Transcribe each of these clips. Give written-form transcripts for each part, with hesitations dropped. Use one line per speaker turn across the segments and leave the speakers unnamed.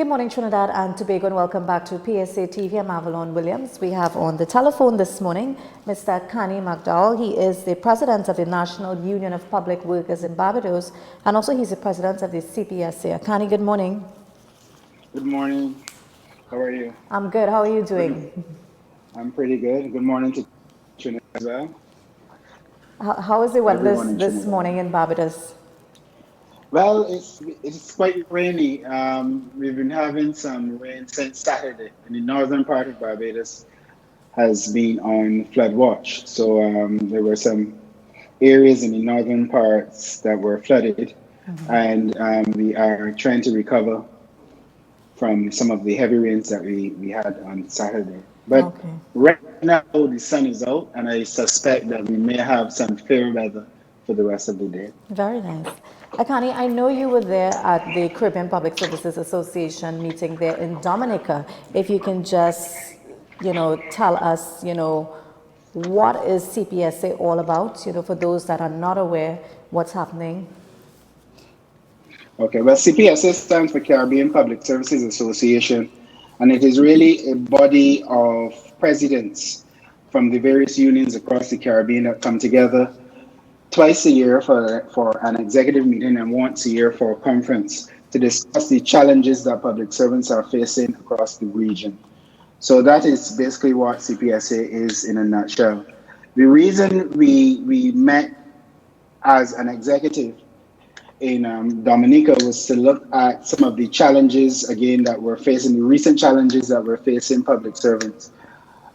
Good morning, Trinidad and Tobago, and welcome back to PSA TV. I'm Avalon Williams. We have on the telephone this morning Mr. Akanni McDowall. He is the president of the National Union of Public Workers in Barbados, and also he's the president of the CPSA. Akanni, good morning.
Good morning. How are you?
I'm good. How are you doing?
I'm pretty good. Good morning to Trinidad as well.
How is the weather
Everyone in
this
Trinidad.
morning in Barbados?
Well, it's quite rainy. We've been having some rain since Saturday, and the northern part of Barbados has been on flood watch. So there were some areas in the northern parts that were flooded, and we are trying to recover from some of the heavy rains that we had on Saturday. But
Okay.
right now the sun is out, and I suspect that we may have some fair weather for the rest of the day.
Very nice. Akanni, I know you were there at the Caribbean Public Services Association meeting there in Dominica. If you can just, tell us, what is CPSA all about, for those that are not aware what's happening.
Okay, well, CPSA stands for Caribbean Public Services Association, and it is really a body of presidents from the various unions across the Caribbean that come together twice a year for an executive meeting and once a year for a conference to discuss the challenges that public servants are facing across the region. So that is basically what CPSA is in a nutshell. The reason we met as an executive in Dominica was to look at some of the challenges, again, that we're facing, the recent challenges that we're facing public servants.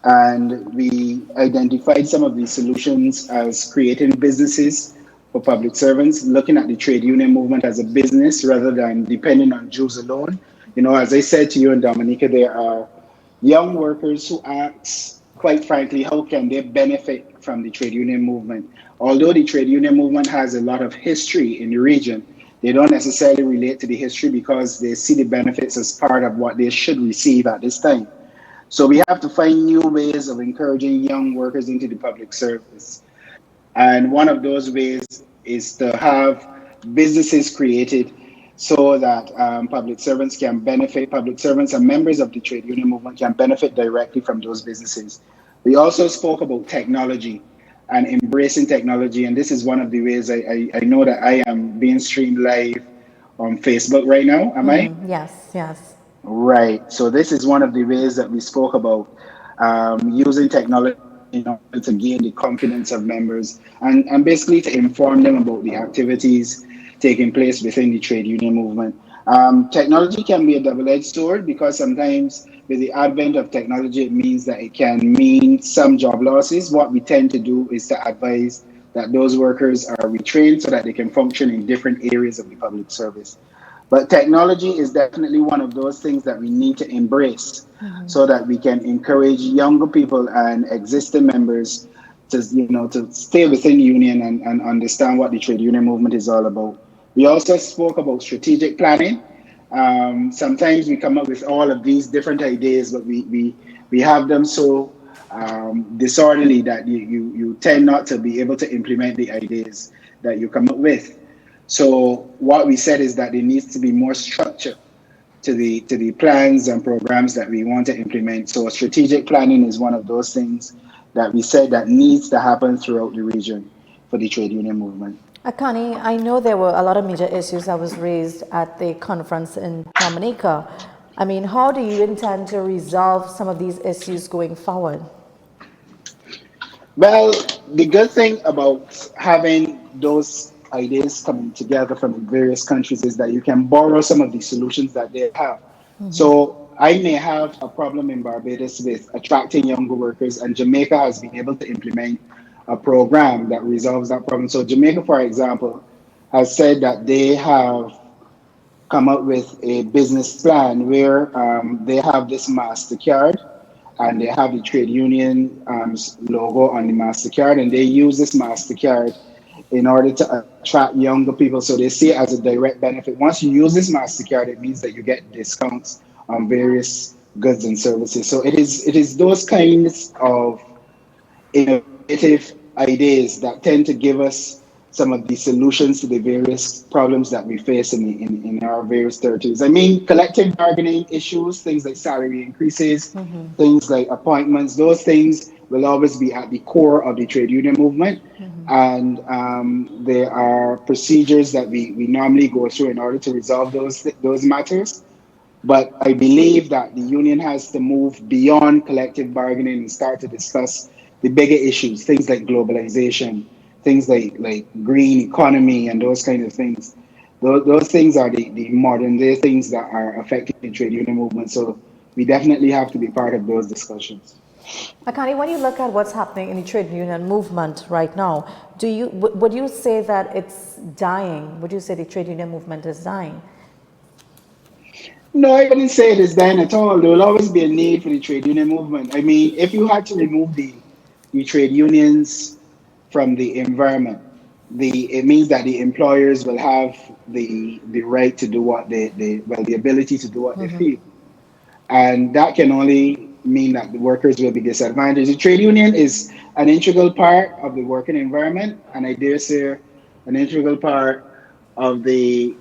And we identified some of the solutions as creating businesses for public servants, looking at the trade union movement as a business rather than depending on Jews alone. As I said to you in Dominica, there are young workers who ask, quite frankly, how can they benefit from the trade union movement? Although the trade union movement has a lot of history in the region, they don't necessarily relate to the history because they see the benefits as part of what they should receive at this time. So we have to find new ways of encouraging young workers into the public service. And one of those ways is to have businesses created so that public servants can benefit, public servants and members of the trade union movement can benefit directly from those businesses. We also spoke about technology and embracing technology. And this is one of the ways I know that I am being streamed live on Facebook right now. Am I?
Yes, yes.
Right. So this is one of the ways that we spoke about using technology in order to gain the confidence of members and basically to inform them about the activities taking place within the trade union movement. Technology can be a double-edged sword because sometimes with the advent of technology, it means that it can mean some job losses. What we tend to do is to advise that those workers are retrained so that they can function in different areas of the public service. But technology is definitely one of those things that we need to embrace so that we can encourage younger people and existing members to stay within the union and understand what the trade union movement is all about. We also spoke about strategic planning. Sometimes we come up with all of these different ideas, but we have them so disorderly that you tend not to be able to implement the ideas that you come up with. So what we said is that there needs to be more structure to the plans and programs that we want to implement. So strategic planning is one of those things that we said that needs to happen throughout the region for the trade union movement.
Akanni, I know there were a lot of major issues that was raised at the conference in Dominica. I mean, how do you intend to resolve some of these issues going forward?
Well, the good thing about having those ideas coming together from various countries is that you can borrow some of the solutions that they have. So I may have a problem in Barbados with attracting younger workers, and Jamaica has been able to implement a program that resolves that problem. So Jamaica, for example, has said that they have come up with a business plan where they have this MasterCard and they have the trade union logo on the MasterCard, and they use this MasterCard in order to attract younger people. So they see it as a direct benefit. Once you use this MasterCard, it means that you get discounts on various goods and services. So it is those kinds of innovative ideas that tend to give us some of the solutions to the various problems that we face in our various territories. I mean, collective bargaining issues, things like salary increases, things like appointments, those things will always be at the core of the trade union movement. And there are procedures that we normally go through in order to resolve those matters. But I believe that the union has to move beyond collective bargaining and start to discuss the bigger issues, things like globalization, things like green economy and those kind of things. Those things are the modern day things that are affecting the trade union movement. So we definitely have to be part of those discussions.
Akanni, when you look at what's happening in the trade union movement right now, would you say that it's dying? Would you say the trade union movement is dying?
No, I wouldn't say it is dying at all. There will always be a need for the trade union movement. I mean, if you had to remove the trade unions from the environment, it means that the employers will have the right to do what the ability to do what they feel. And that can only mean that the workers will be disadvantaged. The trade union is an integral part of the working environment, and I dare say an integral part of the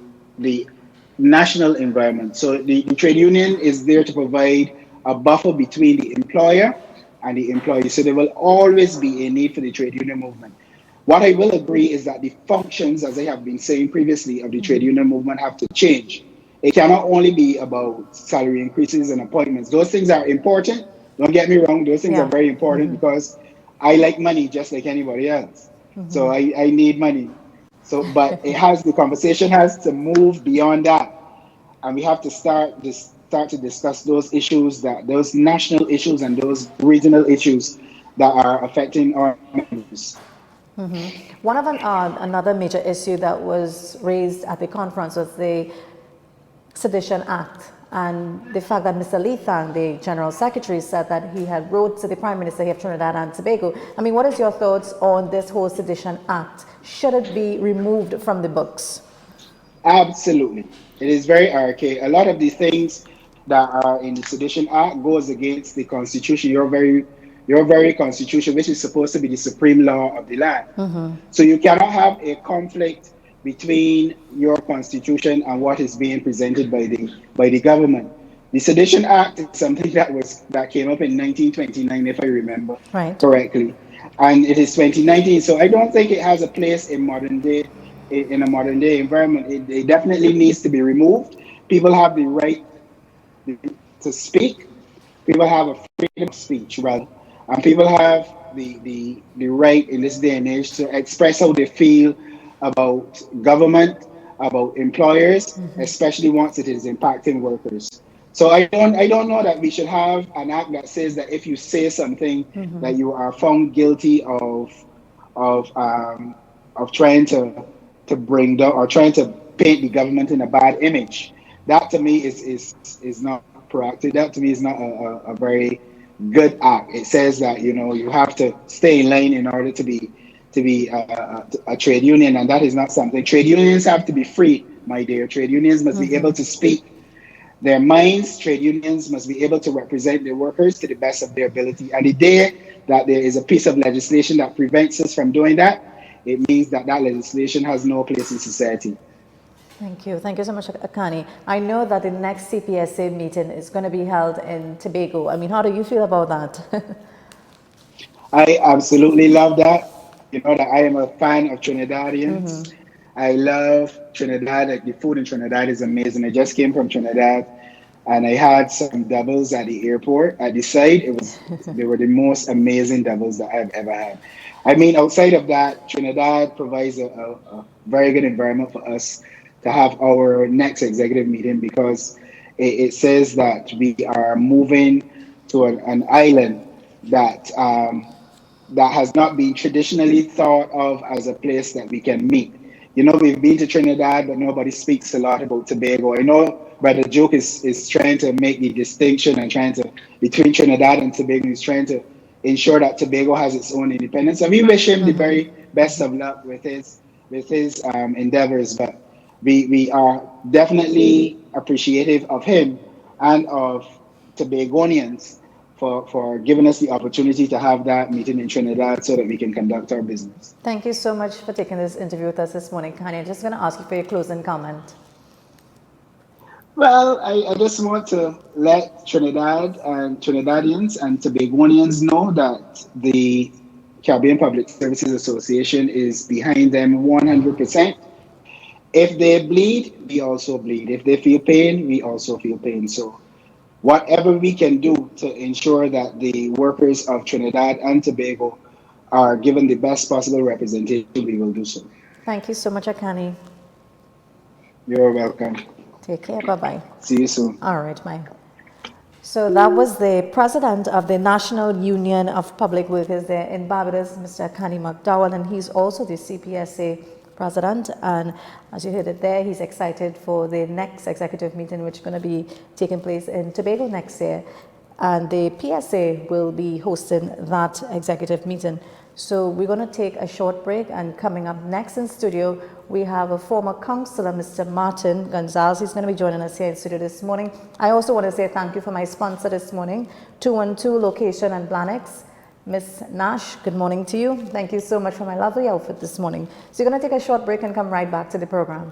national environment. So the trade union is there to provide a buffer between the employer and the employee. So there will always be a need for the trade union movement. What I will agree is that the functions, as I have been saying previously, of the trade union movement have to change. It cannot only be about salary increases and appointments. Those things are important. Don't get me wrong. Those things are very important because I like money just like anybody else. So I need money. So, but the conversation has to move beyond that, and we have to start to discuss those issues, those national issues and those regional issues that are affecting our members.
One of another major issue that was raised at the conference was the Sedition Act, and the fact that Mr. Lee Thang, the General Secretary, said that he had wrote to the Prime Minister of Trinidad and Tobago. I mean, what is your thoughts on this whole Sedition Act? Should it be removed from the books?
Absolutely. It is very archaic. A lot of the things that are in the Sedition Act goes against the Constitution, your very Constitution, which is supposed to be the supreme law of the land. So you cannot have a conflict between your constitution and what is being presented by the government. The Sedition Act is something that came up in 1929, if I remember correctly, and it is 2019. So I don't think it has a place in a modern day environment. It definitely needs to be removed. People have the right to speak. People have a freedom of speech, rather, and people have the right in this day and age to express how they feel about government, about employers, especially once it is impacting workers. So I don't know that we should have an act that says that if you say something that you are found guilty of trying to bring down or trying to paint the government in a bad image. That to me is not proactive. That to me is not a very good act. It says that you have to stay in line in order to be a trade union, and that is not something. Trade unions have to be free, my dear. Trade unions must be able to speak their minds. Trade unions must be able to represent their workers to the best of their ability. And the day that there is a piece of legislation that prevents us from doing that, it means that legislation has no place in society.
Thank you. Thank you so much, Akanni. I know that the next CPSA meeting is going to be held in Tobago. I mean, how do you feel about that?
I absolutely love that. You know that I am a fan of Trinidadians. I love Trinidad. Like, the food in Trinidad is amazing. I just came from Trinidad, and I had some doubles at the airport. At the site, they were the most amazing doubles that I've ever had. I mean, outside of that, Trinidad provides a very good environment for us to have our next executive meeting, because it says that we are moving to an island that has not been traditionally thought of as a place that we can meet. We've been to Trinidad, but nobody speaks a lot about Tobago. I know Brother Joke is trying to make the distinction and between Trinidad and Tobago, he's trying to ensure that Tobago has its own independence. And we wish him the very best of luck with his endeavors. But we are definitely appreciative of him and of Tobagonians for giving us the opportunity to have that meeting in Trinidad so that we can conduct our business.
Thank you so much for taking this interview with us this morning, Akanni. I'm just going to ask you for your closing comment.
Well, I just want to let Trinidad and Trinidadians and Tobagonians know that the Caribbean Public Services Association is behind them 100%. If they bleed, we also bleed. If they feel pain, we also feel pain. So whatever we can do to ensure that the workers of Trinidad and Tobago are given the best possible representation, we will do so.
Thank you so much, Akanni.
You're welcome.
Take care. Bye-bye.
See you soon.
All right, bye. So that was the president of the National Union of Public Workers there in Barbados, Mr. Akanni McDowall, and he's also the CPSA president. And as you heard it there, he's excited for the next executive meeting, which is going to be taking place in Tobago next year. And the PSA will be hosting that executive meeting. So we're going to take a short break, and coming up next in studio, we have a former councillor, Mr. Martin Gonzalez. He's going to be joining us here in studio this morning. I also want to say thank you for my sponsor this morning, 212 Location and Blanex. Miss Nash, good morning to you. Thank you so much for my lovely outfit this morning. So you're going to take a short break and come right back to the program.